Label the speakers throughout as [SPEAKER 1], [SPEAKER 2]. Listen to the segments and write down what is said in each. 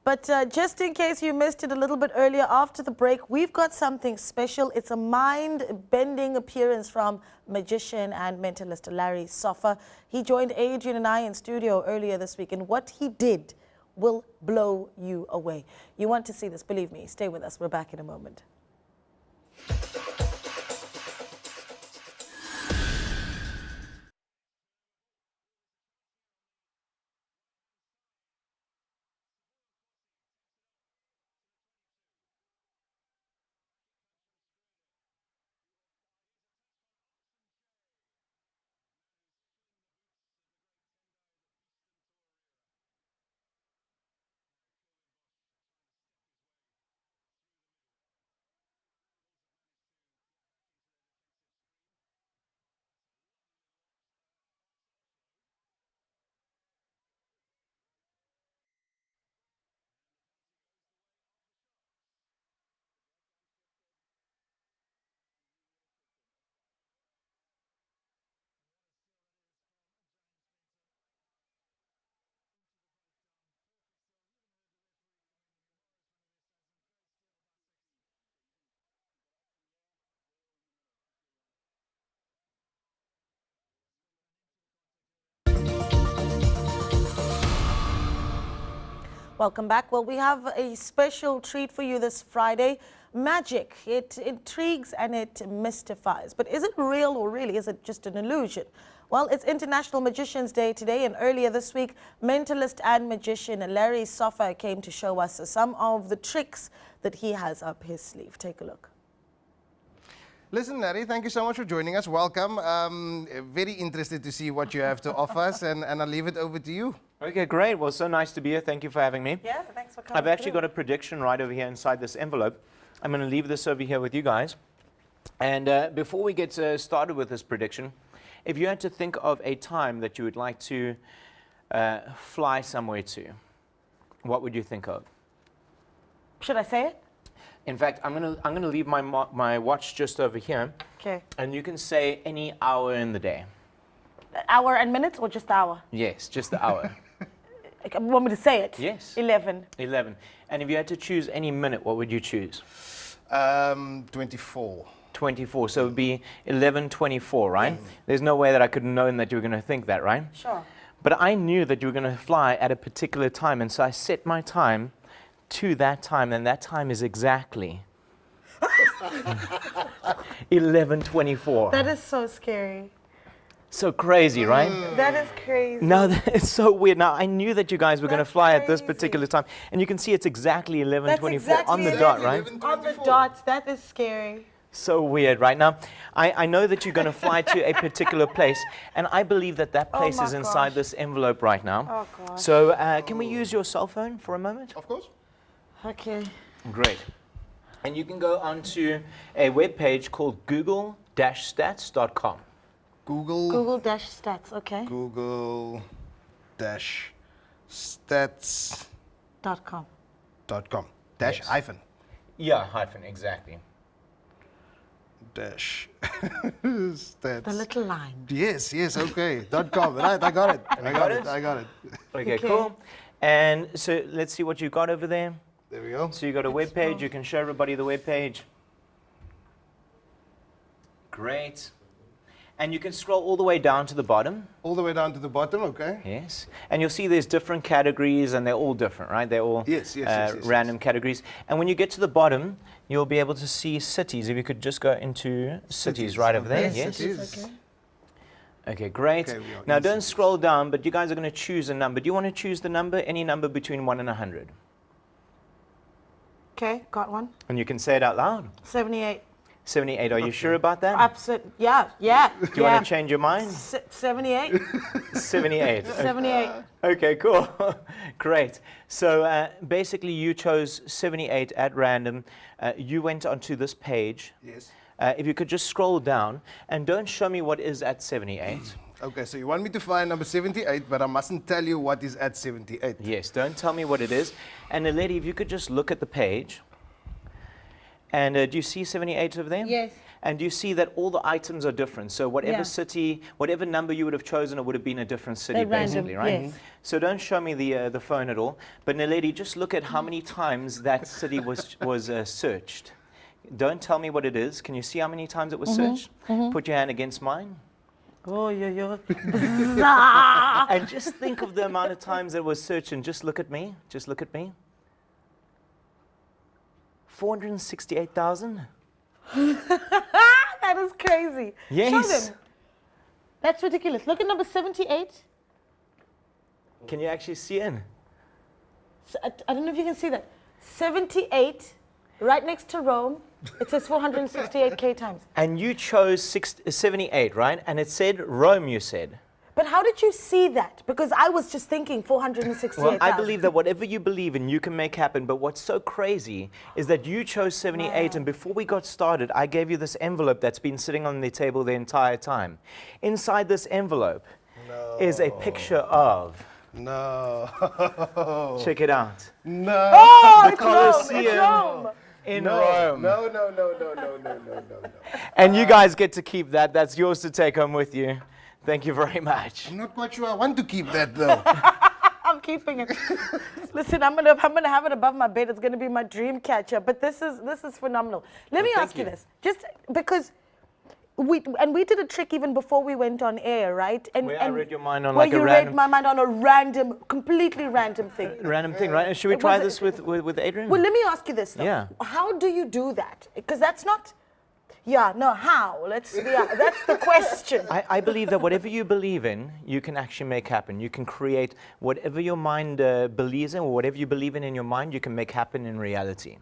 [SPEAKER 1] But just in case you missed it a little bit earlier after the break, we've got something special. It's a mind-bending appearance from magician and mentalist Larry Soffer. He joined Adrian and I in studio earlier this week, and what he did will blow you away. You want to see this, believe me. Stay with us. We're back in a moment. Welcome back. Well, we have a special treat for you this Friday. Magic. It intrigues and it mystifies. But is it real, or really is it just an illusion? Well, it's International Magicians Day today, and earlier this week, mentalist and magician Larry Soffer came to show us some of the tricks that he has up his sleeve. Take a look.
[SPEAKER 2] Listen, Larry, thank you so much for joining us. Welcome. Very interested to see what you have to offer us, and I'll leave it over to you.
[SPEAKER 3] Okay, great. Well, so nice to be here. Thank you for having me.
[SPEAKER 1] Yeah, thanks for coming.
[SPEAKER 3] I've actually got a prediction right over here inside this envelope. I'm going to leave this over here with you guys. And before we get started with this prediction, if you had to think of a time that you would like to fly somewhere to, what would you think of?
[SPEAKER 1] Should I say it?
[SPEAKER 3] In fact, I'm gonna leave my watch just over here.
[SPEAKER 1] Okay.
[SPEAKER 3] And you can say any hour in the day.
[SPEAKER 1] Hour and minutes, or just hour?
[SPEAKER 3] Yes, just the hour.
[SPEAKER 1] You want me to say it?
[SPEAKER 3] Yes.
[SPEAKER 1] 11.
[SPEAKER 3] 11. And if you had to choose any minute, what would you choose?
[SPEAKER 2] 24.
[SPEAKER 3] 24. So it would be 11:24, right? There's no way that I could have known that you were going to think that, right?
[SPEAKER 1] Sure.
[SPEAKER 3] But I knew that you were going to fly at a particular time, and so I set my time to that time, and that time is exactly 11:24.
[SPEAKER 1] That is so scary.
[SPEAKER 3] So crazy, right?
[SPEAKER 1] That is crazy.
[SPEAKER 3] No, it's so weird. Now, I knew that you guys were going to
[SPEAKER 1] That's
[SPEAKER 3] fly at this
[SPEAKER 1] crazy.
[SPEAKER 3] particular time, and you can see it's exactly 11:24
[SPEAKER 1] That's exactly
[SPEAKER 3] on the dot, right?
[SPEAKER 1] On the dot. That is scary.
[SPEAKER 3] So weird, right? Now, I know that you're going to fly to a particular place, and I believe that that place
[SPEAKER 1] my
[SPEAKER 3] is inside
[SPEAKER 1] gosh.
[SPEAKER 3] this envelope right now.
[SPEAKER 1] Oh, gosh.
[SPEAKER 3] So can we use your cell phone for a moment?
[SPEAKER 2] Of course.
[SPEAKER 1] Okay.
[SPEAKER 3] Great. And you can go onto a web page called google-stats.com.
[SPEAKER 1] Google-stats, okay.
[SPEAKER 2] Google-stats.com.
[SPEAKER 1] .com.
[SPEAKER 2] Dash
[SPEAKER 3] Yes.
[SPEAKER 2] hyphen.
[SPEAKER 3] Yeah, hyphen, exactly.
[SPEAKER 2] Dash. Stats.
[SPEAKER 1] The little line.
[SPEAKER 2] Yes, okay. .com. Right, I got it. I got it.
[SPEAKER 3] Okay, cool. And so let's see what you got over there.
[SPEAKER 2] There we go.
[SPEAKER 3] So you got a web page. You can show everybody the web page. Great. And you can scroll all the way down to the bottom.
[SPEAKER 2] All the way down to the bottom, okay.
[SPEAKER 3] Yes. And you'll see there's different categories, and they're all different, right? They're all
[SPEAKER 2] Yes.
[SPEAKER 3] random categories. And when you get to the bottom, you'll be able to see cities. If you could just go into cities right over there.
[SPEAKER 2] Okay,
[SPEAKER 3] Yes.
[SPEAKER 2] cities.
[SPEAKER 1] Okay.
[SPEAKER 3] Okay, great.
[SPEAKER 2] Okay, we are
[SPEAKER 3] Now
[SPEAKER 2] in
[SPEAKER 3] don't
[SPEAKER 2] cities.
[SPEAKER 3] scroll down, but you guys are going to choose a number. Do you want to choose the number? Any number between 1 and 100.
[SPEAKER 1] Okay, got one.
[SPEAKER 3] And you can say it out loud.
[SPEAKER 1] 78.
[SPEAKER 3] 78. Are you sure about that?
[SPEAKER 1] Absolutely. Yeah.
[SPEAKER 3] Do you want to change your mind?
[SPEAKER 1] 78.
[SPEAKER 3] 78.
[SPEAKER 1] 78.
[SPEAKER 3] Okay, cool. Great. So basically you chose 78 at random. You went onto this page.
[SPEAKER 2] Yes.
[SPEAKER 3] If you could just scroll down, and don't show me what is at 78.
[SPEAKER 2] Okay, so you want me to find number 78, but I mustn't tell you what is at 78.
[SPEAKER 3] Yes, don't tell me what it is. And Naledi, if you could just look at the page. And do you see 78 over there?
[SPEAKER 1] Yes.
[SPEAKER 3] And you see that all the items are different. So whatever
[SPEAKER 1] Yeah.
[SPEAKER 3] city, whatever number you would have chosen, it would have been a different city,
[SPEAKER 1] They're random,
[SPEAKER 3] basically, right?
[SPEAKER 1] yes.
[SPEAKER 3] So don't show me the phone at all. But Naledi, just look at how many times that city was searched. Don't tell me what it is. Can you see how many times it was searched? Put your hand against mine.
[SPEAKER 1] Oh, yeah.
[SPEAKER 3] And just think of the amount of times it was searched, and just look at me. Just look at me. 468,000.
[SPEAKER 1] That is crazy.
[SPEAKER 3] Yes.
[SPEAKER 1] Show them. That's ridiculous. Look at number 78.
[SPEAKER 3] Can you actually see it?
[SPEAKER 1] I don't know if you can see that. 78, right next to Rome. It says 468K times.
[SPEAKER 3] And you chose 78, right? And it said Rome, you said.
[SPEAKER 1] But how did you see that? Because I was just thinking 468,000.
[SPEAKER 3] Well, I believe that whatever you believe in, you can make happen. But what's so crazy is that you chose 78, and before we got started, I gave you this envelope that's been sitting on the table the entire time. Inside this envelope is a picture of...
[SPEAKER 2] No.
[SPEAKER 3] Check it out.
[SPEAKER 2] No.
[SPEAKER 1] Oh,
[SPEAKER 3] The
[SPEAKER 1] it's Rome. It's
[SPEAKER 3] Colosseum.
[SPEAKER 1] Rome.
[SPEAKER 3] In
[SPEAKER 2] No.
[SPEAKER 3] Rome.
[SPEAKER 2] No.
[SPEAKER 3] And you guys get to keep that. That's yours to take home with you. Thank you very much.
[SPEAKER 2] I'm not quite sure I want to keep that though.
[SPEAKER 1] I'm keeping it. Listen, I'm gonna have it above my bed. It's gonna be my dream catcher. But this is phenomenal. Let me
[SPEAKER 3] thank
[SPEAKER 1] ask you
[SPEAKER 3] you.
[SPEAKER 1] this, just because we did a trick even before we went on air, right? And
[SPEAKER 3] Where I read your mind on
[SPEAKER 1] where
[SPEAKER 3] like a
[SPEAKER 1] you
[SPEAKER 3] random-
[SPEAKER 1] read my mind on a random, completely random thing.
[SPEAKER 3] Random thing, right? Should we
[SPEAKER 1] It
[SPEAKER 3] try
[SPEAKER 1] was-
[SPEAKER 3] this with Adrian?
[SPEAKER 1] Well, let me ask you this though.
[SPEAKER 3] Yeah.
[SPEAKER 1] How do you do that? Because that's not. Yeah, no, how? That's the question.
[SPEAKER 3] I believe that whatever you believe in, you can actually make happen. You can create whatever your mind believes in, or whatever you believe in your mind, you can make happen in reality.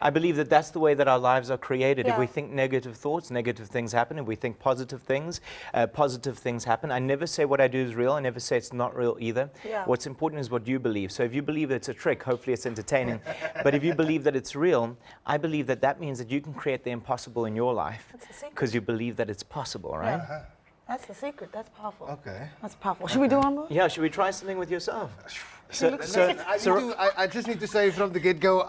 [SPEAKER 3] I believe that that's the way that our lives are created. If
[SPEAKER 1] Yeah.
[SPEAKER 3] we think negative thoughts, negative things happen. If we think positive things happen. I never say what I do is real. I never say it's not real either.
[SPEAKER 1] Yeah.
[SPEAKER 3] What's important is what you believe. So if you believe it's a trick, hopefully it's entertaining. But if you believe that it's real, I believe that that means that you can create the impossible in your life
[SPEAKER 1] That's the secret.
[SPEAKER 3] because you believe that it's possible, right?
[SPEAKER 1] Yeah. That's the secret. That's powerful.
[SPEAKER 2] Okay.
[SPEAKER 1] That's powerful. Should we do one more?
[SPEAKER 3] Yeah, should we try something with yourself?
[SPEAKER 2] I just need to say from the get-go,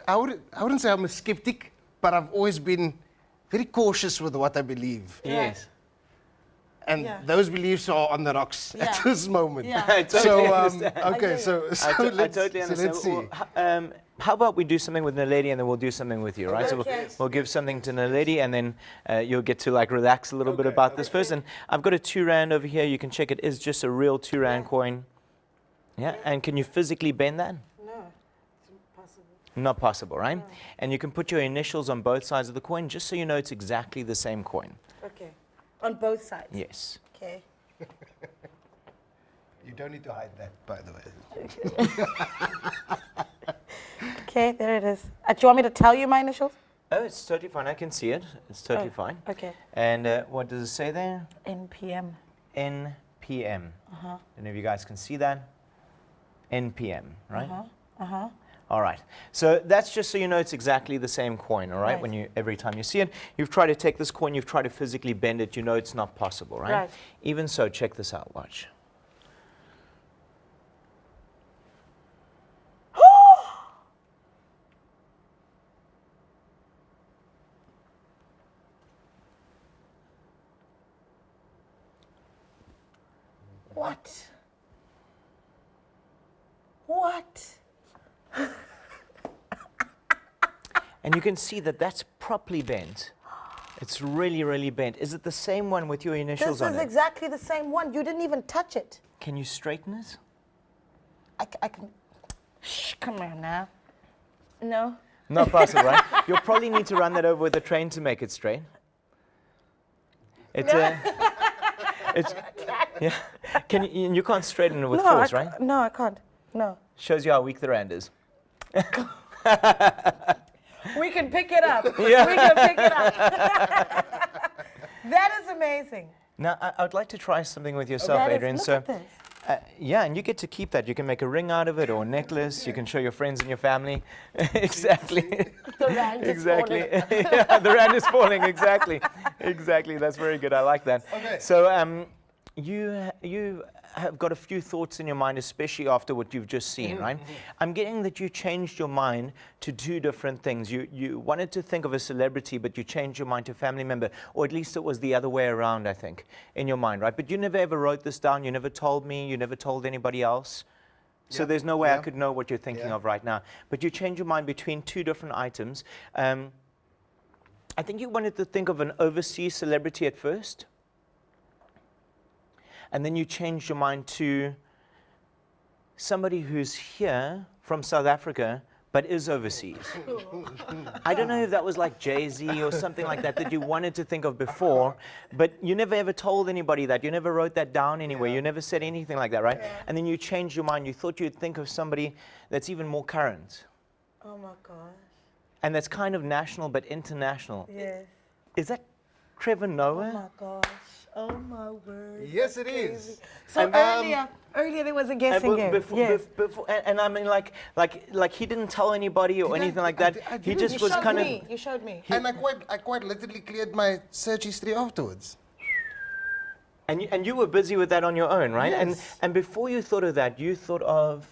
[SPEAKER 2] I wouldn't say I'm a skeptic, but I've always been very cautious with what I believe.
[SPEAKER 3] Yes.
[SPEAKER 2] And
[SPEAKER 1] Yeah.
[SPEAKER 2] those beliefs are on the rocks
[SPEAKER 1] Yeah.
[SPEAKER 2] at this moment.
[SPEAKER 1] Yeah.
[SPEAKER 3] I totally understand.
[SPEAKER 2] Okay, so
[SPEAKER 3] I
[SPEAKER 2] let's,
[SPEAKER 3] totally
[SPEAKER 2] so
[SPEAKER 3] understand.
[SPEAKER 2] let's see.
[SPEAKER 3] Well, how about we do something with Naledi and then we'll do something with you, right? So
[SPEAKER 1] Okay.
[SPEAKER 3] we'll give something to Naledi and then you'll get to like relax a little bit
[SPEAKER 2] Okay,
[SPEAKER 3] about this first. And I've got a 2 rand over here. You can check it is just a real 2 rand coin. Yeah, and can you physically bend that?
[SPEAKER 1] No, it's impossible.
[SPEAKER 3] Not possible, right? And you can put your initials on both sides of the coin just so you know it's exactly the same coin.
[SPEAKER 1] Okay. On both sides.
[SPEAKER 3] Yes.
[SPEAKER 1] Okay.
[SPEAKER 2] You don't need to hide that, by the way.
[SPEAKER 1] Okay, there it is. Do you want me to tell you my initials?
[SPEAKER 3] Oh, it's totally fine. I can see it. It's totally fine.
[SPEAKER 1] Okay.
[SPEAKER 3] And what does it say there?
[SPEAKER 1] NPM.
[SPEAKER 3] NPM. Don't know if you guys can see that. NPM, right? All right. So that's just so you know it's exactly the same coin, all right?
[SPEAKER 1] Right.
[SPEAKER 3] When you every time you see it, you've tried to take this coin, you've tried to physically bend it, you know it's not possible, right?
[SPEAKER 1] Right.
[SPEAKER 3] Even so, check this out. Watch.
[SPEAKER 1] What? What?
[SPEAKER 3] And you can see that that's properly bent. It's really, really bent. Is it the same one with your initials
[SPEAKER 1] This
[SPEAKER 3] on
[SPEAKER 1] is
[SPEAKER 3] it?
[SPEAKER 1] exactly the same one. You didn't even touch it.
[SPEAKER 3] Can you straighten it?
[SPEAKER 1] I can. Shh, come here now. No.
[SPEAKER 3] Not possible, right? You'll probably need to run that over with a train to make it straight. It's it's yeah. Can you can't straighten it with force, right?
[SPEAKER 1] No, I can't. No.
[SPEAKER 3] Shows you how weak the rand is.
[SPEAKER 1] We can pick it up.
[SPEAKER 3] Yeah.
[SPEAKER 1] We can pick it up. That is amazing.
[SPEAKER 3] Now I would like to try something with yourself,
[SPEAKER 1] That is-
[SPEAKER 3] Adrian.
[SPEAKER 1] look
[SPEAKER 3] So
[SPEAKER 1] at this.
[SPEAKER 3] yeah, and you get to keep that. You can make a ring out of it or a necklace. You can show your friends and your family. Exactly.
[SPEAKER 1] The rand is
[SPEAKER 3] Exactly.
[SPEAKER 1] falling.
[SPEAKER 3] Yeah, the rand is falling. Exactly. Exactly. That's very good. I like that.
[SPEAKER 2] Okay.
[SPEAKER 3] So you have got a few thoughts in your mind, especially after what you've just seen, right? I'm getting that you changed your mind to two different things. You wanted to think of a celebrity, but you changed your mind to a family member, or at least it was the other way around, I think, in your mind, right? But you never ever wrote this down. You never told me. You never told anybody else. So there's no way I could know what you're thinking of right now. But you changed your mind between two different items. I think you wanted to think of an overseas celebrity at first. And then you changed your mind to somebody who's here from South Africa, but is overseas. I don't know if that was like Jay-Z or something like that you wanted to think of before, but you never ever told anybody that. You never wrote that down anywhere. You never said anything like that, right? And then you changed your mind. You thought you'd think of somebody that's even more current.
[SPEAKER 1] Oh my gosh.
[SPEAKER 3] And that's kind of national, but international.
[SPEAKER 1] Yes.
[SPEAKER 3] Is that Trevor Noah?
[SPEAKER 1] Oh my gosh. Oh my word.
[SPEAKER 2] Yes, it is.
[SPEAKER 1] So
[SPEAKER 2] And,
[SPEAKER 1] earlier there was a guessing game.
[SPEAKER 3] And I mean, like he didn't tell anybody or
[SPEAKER 2] Did I?
[SPEAKER 3] anything like that.
[SPEAKER 2] I
[SPEAKER 3] He
[SPEAKER 2] didn't.
[SPEAKER 3] just
[SPEAKER 1] You
[SPEAKER 3] was
[SPEAKER 1] showed
[SPEAKER 3] kind
[SPEAKER 1] me.
[SPEAKER 3] of.
[SPEAKER 1] You showed me.
[SPEAKER 2] And I quite literally cleared my search history afterwards.
[SPEAKER 3] And you were busy with that on your own, right?
[SPEAKER 2] Yes.
[SPEAKER 3] And before you thought of that, you thought of.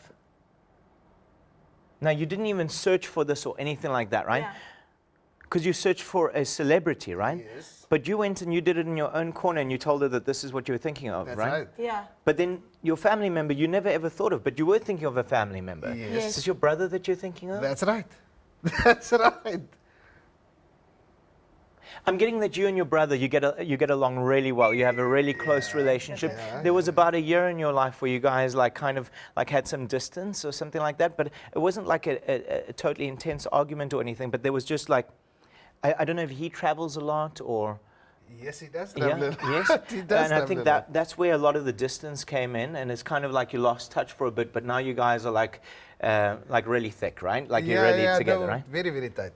[SPEAKER 3] Now you didn't even search for this or anything like that, right?
[SPEAKER 1] Yeah.
[SPEAKER 3] Because you searched for a celebrity, right?
[SPEAKER 2] Yes.
[SPEAKER 3] But you went and you did it in your own corner and you told her that this is what you were thinking of,
[SPEAKER 2] That's
[SPEAKER 3] right?
[SPEAKER 2] right.
[SPEAKER 1] Yeah.
[SPEAKER 3] But then your family member, you never ever thought of, but you were thinking of a family member.
[SPEAKER 2] Yes.
[SPEAKER 1] Yes.
[SPEAKER 3] Is this your brother that you're thinking of?
[SPEAKER 2] That's right. That's right.
[SPEAKER 3] I'm getting that you and your brother, you get along really well. You have a really close relationship.
[SPEAKER 2] Yeah,
[SPEAKER 3] There was about a year in your life where you guys like kind of like had some distance or something like that, but it wasn't like a totally intense argument or anything, but there was just like, I don't know if he travels a lot or...
[SPEAKER 2] Yes, he does.
[SPEAKER 3] Yeah,
[SPEAKER 2] travel a
[SPEAKER 3] yes.
[SPEAKER 2] lot. He does.
[SPEAKER 3] And I
[SPEAKER 2] travel
[SPEAKER 3] think
[SPEAKER 2] a lot.
[SPEAKER 3] that's where a lot of the distance came in, and it's kind of like you lost touch for a bit, but now you guys are like really thick, right? Like you're really together,
[SPEAKER 2] no,
[SPEAKER 3] right?
[SPEAKER 2] Very, very tight.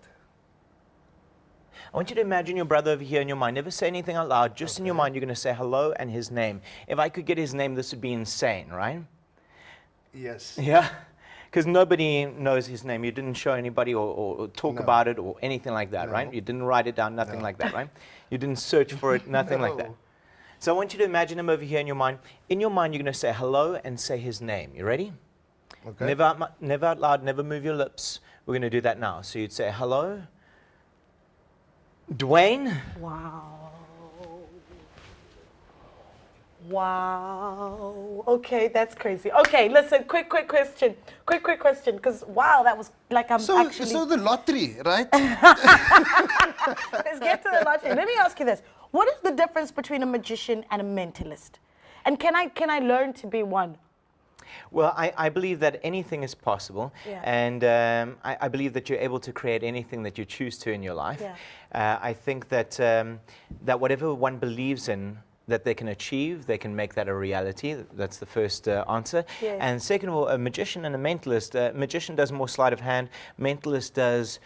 [SPEAKER 3] I want you to imagine your brother over here in your mind. Never say anything out loud. Just in your mind, you're going to say hello and his name. If I could get his name, this would be insane, right?
[SPEAKER 2] Yes.
[SPEAKER 3] Yeah. Because nobody knows his name. You didn't show anybody or talk
[SPEAKER 2] No.
[SPEAKER 3] about it or anything like that,
[SPEAKER 2] No.
[SPEAKER 3] right? You didn't write it down, nothing
[SPEAKER 2] No.
[SPEAKER 3] like that, right? You didn't search for it, nothing like that.
[SPEAKER 2] No.
[SPEAKER 3] So I want you to imagine him over here in your mind. In your mind, you're going to say hello and say his name. You ready?
[SPEAKER 2] Okay.
[SPEAKER 3] Never out loud, never move your lips. We're going to do that now. So you'd say hello, Dwayne.
[SPEAKER 1] Wow. Wow. Okay, that's crazy. Okay, listen, quick question. Quick question, because wow, that was like
[SPEAKER 2] So the lottery, right?
[SPEAKER 1] Let's get to the lottery. Let me ask you this. What is the difference between a magician and a mentalist? And can I learn to be one?
[SPEAKER 3] Well, I believe that anything is possible,
[SPEAKER 1] Yeah.
[SPEAKER 3] and I believe that you're able to create anything that you choose to in your life.
[SPEAKER 1] Yeah.
[SPEAKER 3] I think that that whatever one believes in, that they can achieve, they can make that a reality. That's the first answer.
[SPEAKER 1] Yes.
[SPEAKER 3] And second of all, a magician and a mentalist. Magician does more sleight of hand. Mentalist does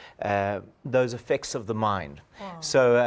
[SPEAKER 3] those effects of the mind. So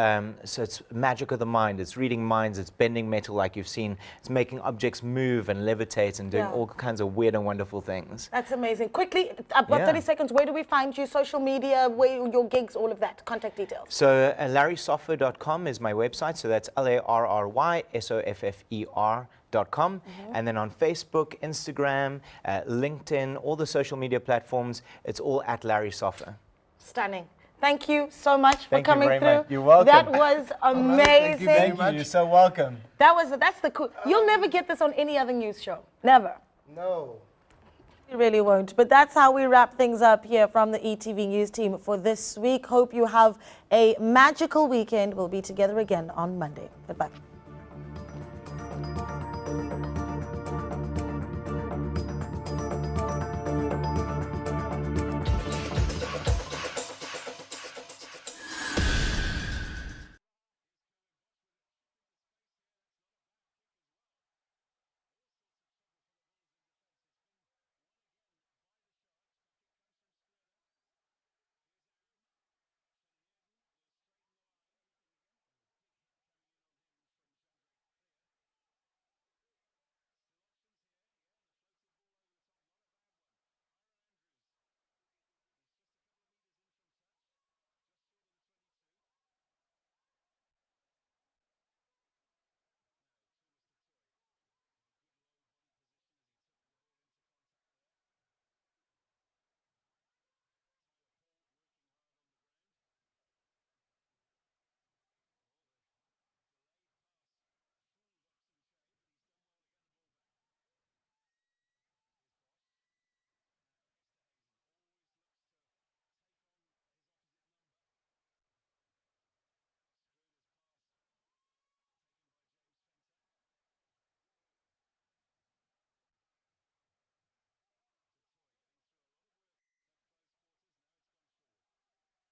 [SPEAKER 3] it's magic of the mind. It's reading minds. It's bending metal like you've seen. It's making objects move and levitate and doing
[SPEAKER 1] Yeah.
[SPEAKER 3] all kinds of weird and wonderful things.
[SPEAKER 1] That's amazing. Quickly, I've got
[SPEAKER 3] Yeah.
[SPEAKER 1] 30 seconds. Where do we find you? Social media, where your gigs, all of that, contact details.
[SPEAKER 3] So LarrySoffer.com is my website. So that's LarrySoffer.com. And then on Facebook, Instagram, LinkedIn, all the social media platforms, it's all at Larry Soffer.
[SPEAKER 1] Stunning. Thank you so much for
[SPEAKER 3] Thank you
[SPEAKER 1] coming
[SPEAKER 3] very
[SPEAKER 1] through.
[SPEAKER 3] much. You're welcome.
[SPEAKER 1] That was amazing.
[SPEAKER 2] Thank you very much.
[SPEAKER 3] You're so welcome.
[SPEAKER 1] That's the cool. You'll never get this on any other news show. Never.
[SPEAKER 2] No.
[SPEAKER 1] You really won't. But that's how we wrap things up here from the ETV News team for this week. Hope you have a magical weekend. We'll be together again on Monday. Goodbye.